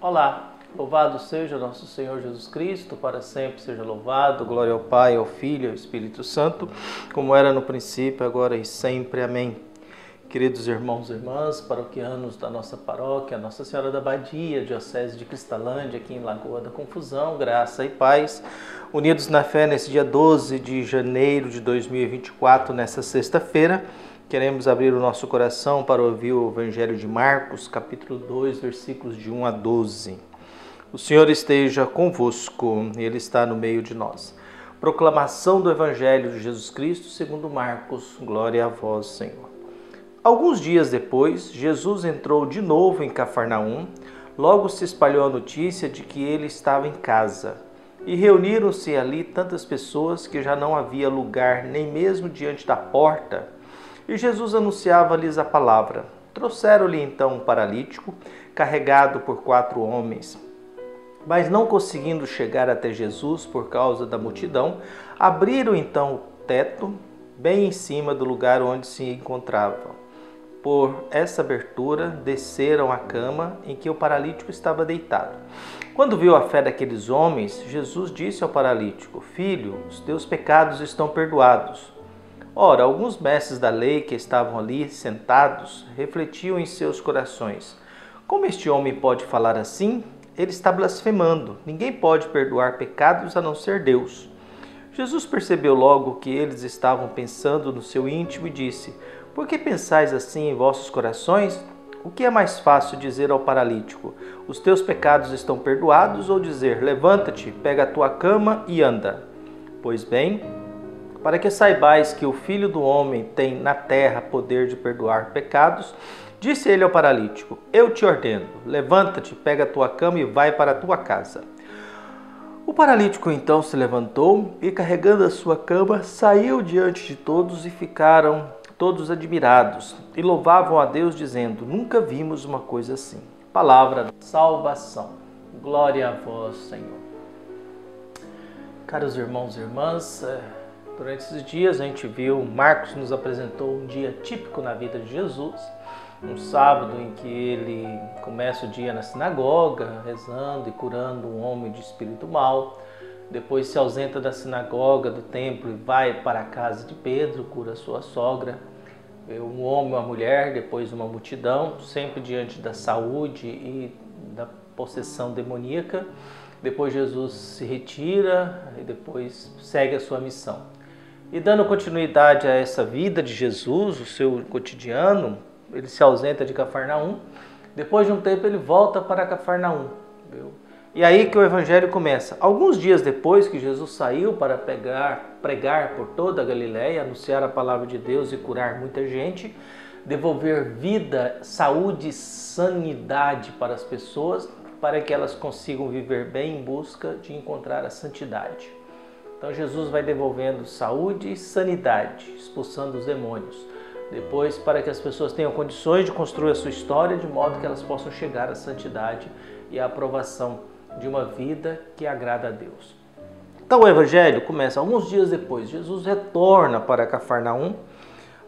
Olá, louvado seja nosso Senhor Jesus Cristo, para sempre seja louvado, glória ao Pai, ao Filho e ao Espírito Santo, como era no princípio, agora e sempre. Amém. Queridos irmãos e irmãs, paroquianos da nossa paróquia, Nossa Senhora da Badia, Diocese de Cristalândia, aqui em Lagoa da Confusão, graça e paz, unidos na fé nesse dia 12 de janeiro de 2024, nessa sexta-feira, queremos abrir o nosso coração para ouvir o Evangelho de Marcos, capítulo 2, versículos de 1 a 12. O Senhor esteja convosco, Ele está no meio de nós. Proclamação do Evangelho de Jesus Cristo segundo Marcos, glória a vós, Senhor. Alguns dias depois, Jesus entrou de novo em Cafarnaum. Logo se espalhou a notícia de que ele estava em casa. E reuniram-se ali tantas pessoas que já não havia lugar nem mesmo diante da porta. E Jesus anunciava-lhes a palavra. Trouxeram-lhe então um paralítico, carregado por 4 homens. Mas não conseguindo chegar até Jesus por causa da multidão, abriram então o teto, bem em cima do lugar onde se encontravam. Por essa abertura, desceram à cama em que o paralítico estava deitado. Quando viu a fé daqueles homens, Jesus disse ao paralítico: Filho, os teus pecados estão perdoados. Ora, alguns mestres da lei que estavam ali sentados refletiam em seus corações: como este homem pode falar assim? Ele está blasfemando. Ninguém pode perdoar pecados a não ser Deus. Jesus percebeu logo que eles estavam pensando no seu íntimo e disse: Por que pensais assim em vossos corações? O que é mais fácil dizer ao paralítico: Os teus pecados estão perdoados, ou dizer: Levanta-te, pega a tua cama e anda? Pois bem, para que saibais que o Filho do Homem tem na terra poder de perdoar pecados, disse ele ao paralítico: Eu te ordeno, levanta-te, pega a tua cama e vai para a tua casa. O paralítico então se levantou e, carregando a sua cama, saiu diante de todos e ficaram todos admirados e louvavam a Deus, dizendo: Nunca vimos uma coisa assim. Palavra da salvação. Glória a vós, Senhor. Caros irmãos e irmãs, durante esses dias a gente viu, Marcos nos apresentou um dia típico na vida de Jesus, um sábado em que ele começa o dia na sinagoga, rezando e curando um homem de espírito mau. Depois se ausenta da sinagoga, do templo, e vai para a casa de Pedro, cura sua sogra. Um homem, uma mulher, depois uma multidão, sempre diante da saúde e da possessão demoníaca. Depois Jesus se retira e depois segue a sua missão. E dando continuidade a essa vida de Jesus, o seu cotidiano, ele se ausenta de Cafarnaum. Depois de um tempo ele volta para Cafarnaum. E aí que o Evangelho começa. Alguns dias depois que Jesus saiu para pregar por toda a Galileia, anunciar a palavra de Deus e curar muita gente, devolver vida, saúde e sanidade para as pessoas, para que elas consigam viver bem em busca de encontrar a santidade. Então Jesus vai devolvendo saúde e sanidade, expulsando os demônios. Depois, para que as pessoas tenham condições de construir a sua história, de modo que elas possam chegar à santidade e à aprovação de uma vida que agrada a Deus. Então o Evangelho começa alguns dias depois. Jesus retorna para Cafarnaum.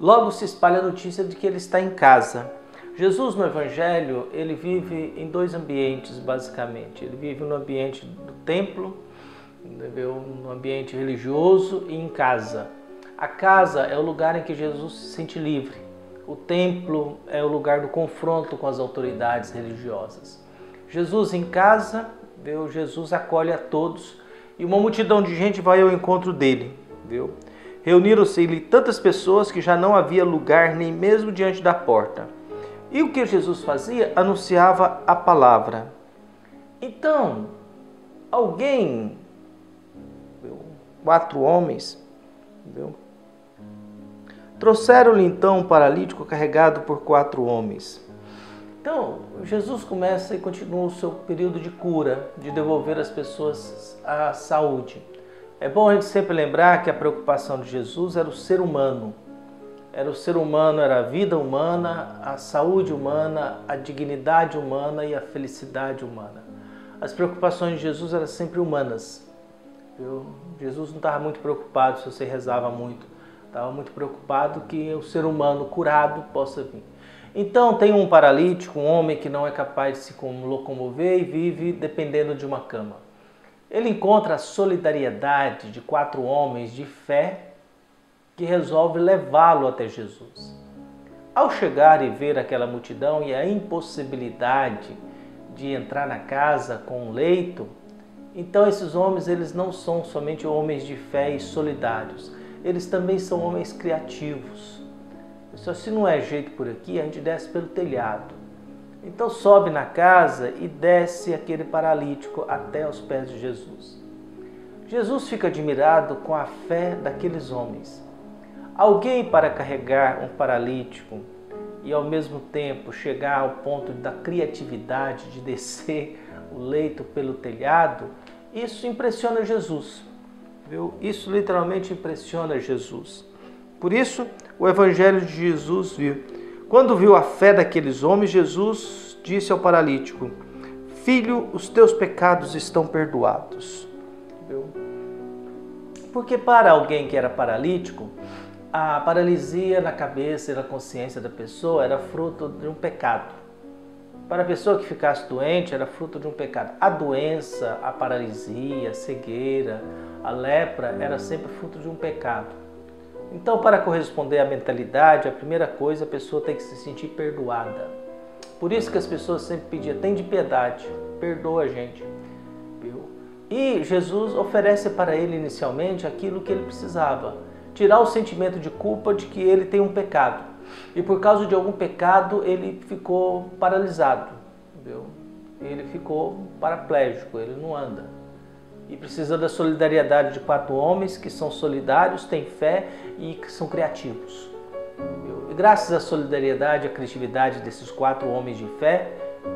Logo se espalha a notícia de que ele está em casa. Jesus no Evangelho, ele vive em 2 ambientes basicamente. Ele vive no ambiente do templo, no ambiente religioso e em casa. A casa é o lugar em que Jesus se sente livre. O templo é o lugar do confronto com as autoridades religiosas. Jesus em casa, Jesus acolhe a todos e uma multidão de gente vai ao encontro dele. Reuniram-se tantas pessoas que já não havia lugar nem mesmo diante da porta. E o que Jesus fazia? Anunciava a palavra. Então, alguém, 4 homens, trouxeram-lhe então um paralítico carregado por 4 homens. Então, Jesus começa e continua o seu período de cura, de devolver às pessoas a saúde. É bom a gente sempre lembrar que a preocupação de Jesus era o ser humano. Era o ser humano, era a vida humana, a saúde humana, a dignidade humana e a felicidade humana. As preocupações de Jesus eram sempre humanas. Jesus não estava muito preocupado se você rezava muito. Estava muito preocupado que o ser humano curado possa vir. Então tem um paralítico, um homem que não é capaz de se locomover e vive dependendo de uma cama. Ele encontra a solidariedade de 4 homens de fé que resolvem levá-lo até Jesus. Ao chegar e ver aquela multidão e a impossibilidade de entrar na casa com um leito, então esses homens eles não são somente homens de fé e solidários, eles também são homens criativos. Só se não é jeito por aqui, a gente desce pelo telhado. Então sobe na casa e desce aquele paralítico até aos pés de Jesus. Jesus fica admirado com a fé daqueles homens. Alguém para carregar um paralítico e ao mesmo tempo chegar ao ponto da criatividade de descer o leito pelo telhado, isso impressiona Jesus. Viu? Isso literalmente impressiona Jesus. Por isso, o Evangelho de Jesus viu. Quando viu a fé daqueles homens, Jesus disse ao paralítico: Filho, os teus pecados estão perdoados. Viu? Porque para alguém que era paralítico, a paralisia na cabeça e na consciência da pessoa era fruto de um pecado. Para a pessoa que ficasse doente, era fruto de um pecado. A doença, a paralisia, a cegueira, a lepra, era sempre fruto de um pecado. Então, para corresponder à mentalidade, a primeira coisa, a pessoa tem que se sentir perdoada. Por isso que as pessoas sempre pediam: tem de piedade, perdoa a gente. Viu? E Jesus oferece para ele inicialmente aquilo que ele precisava: tirar o sentimento de culpa de que ele tem um pecado. E por causa de algum pecado ele ficou paralisado. Viu? Ele ficou paraplégico, ele não anda. E precisa da solidariedade de 4 homens que são solidários, têm fé e que são criativos. E graças à solidariedade e à criatividade desses 4 homens de fé,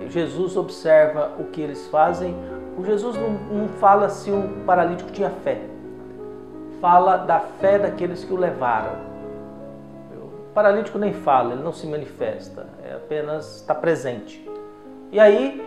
Jesus observa o que eles fazem. O Jesus não fala se o paralítico tinha fé. Fala da fé daqueles que o levaram. O paralítico nem fala, ele não se manifesta, apenas está presente. E aí,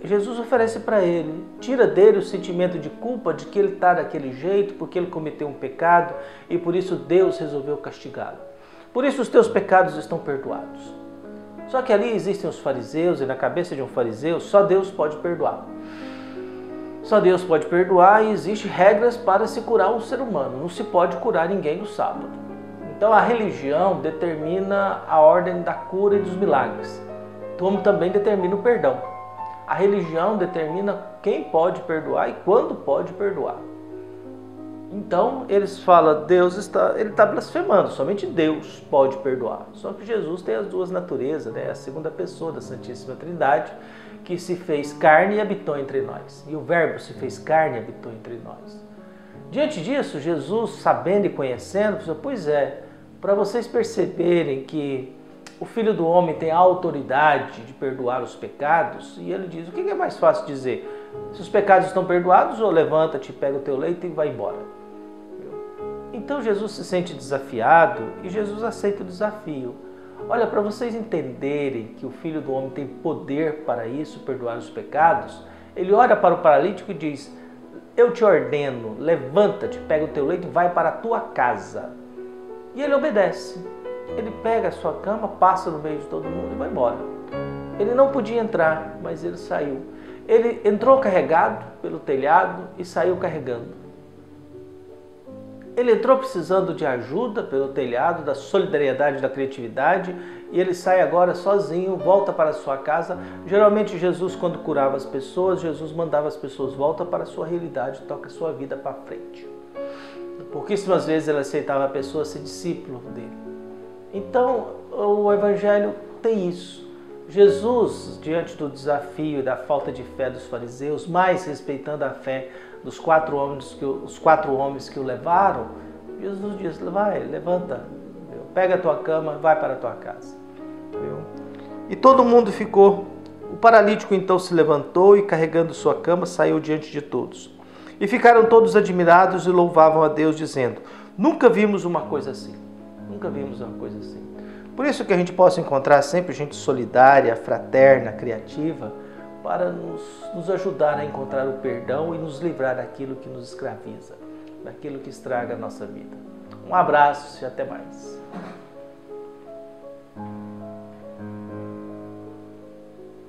Jesus oferece para ele, tira dele o sentimento de culpa de que ele está daquele jeito, porque ele cometeu um pecado e por isso Deus resolveu castigá-lo. Por isso os teus pecados estão perdoados. Só que ali existem os fariseus e na cabeça de um fariseu só Deus pode perdoar. Só Deus pode perdoar e existem regras para se curar um ser humano. Não se pode curar ninguém no sábado. Então a religião determina a ordem da cura e dos milagres, como também determina o perdão. A religião determina quem pode perdoar e quando pode perdoar. Então eles falam: Deus ele está blasfemando, somente Deus pode perdoar. Só que Jesus tem as 2 naturezas, né? A segunda pessoa da Santíssima Trindade, que se fez carne e habitou entre nós. E o Verbo se fez carne e habitou entre nós. Diante disso, Jesus, sabendo e conhecendo, falou: pois é, para vocês perceberem que o Filho do Homem tem a autoridade de perdoar os pecados, e ele diz: o que é mais fácil dizer? Se os pecados estão perdoados, ou levanta-te, pega o teu leito e vai embora. Então Jesus se sente desafiado e Jesus aceita o desafio. Olha, para vocês entenderem que o Filho do Homem tem poder para isso, perdoar os pecados, ele olha para o paralítico e diz: eu te ordeno, levanta-te, pega o teu leito e vai para a tua casa. E ele obedece. Ele pega a sua cama, passa no meio de todo mundo e vai embora. Ele não podia entrar, mas ele saiu. Ele entrou carregado pelo telhado e saiu carregando. Ele entrou precisando de ajuda pelo telhado, da solidariedade, da criatividade, e ele sai agora sozinho, volta para a sua casa. Geralmente Jesus, quando curava as pessoas, Jesus mandava as pessoas: volta para a sua realidade, toca a sua vida para frente. Pouquíssimas vezes ele aceitava a pessoa ser discípulo dele. Então, o Evangelho tem isso. Jesus, diante do desafio e da falta de fé dos fariseus, mais respeitando a fé dos 4 homens que o levaram, Jesus diz: vai, levanta, pega a tua cama, vai para a tua casa. E todo mundo ficou. O paralítico então se levantou e, carregando sua cama, saiu diante de todos. E ficaram todos admirados e louvavam a Deus, dizendo: nunca vimos uma coisa assim. Nunca vimos uma coisa assim. Por isso que a gente possa encontrar sempre gente solidária, fraterna, criativa, para nos ajudar a encontrar o perdão e nos livrar daquilo que nos escraviza, daquilo que estraga a nossa vida. Um abraço e até mais.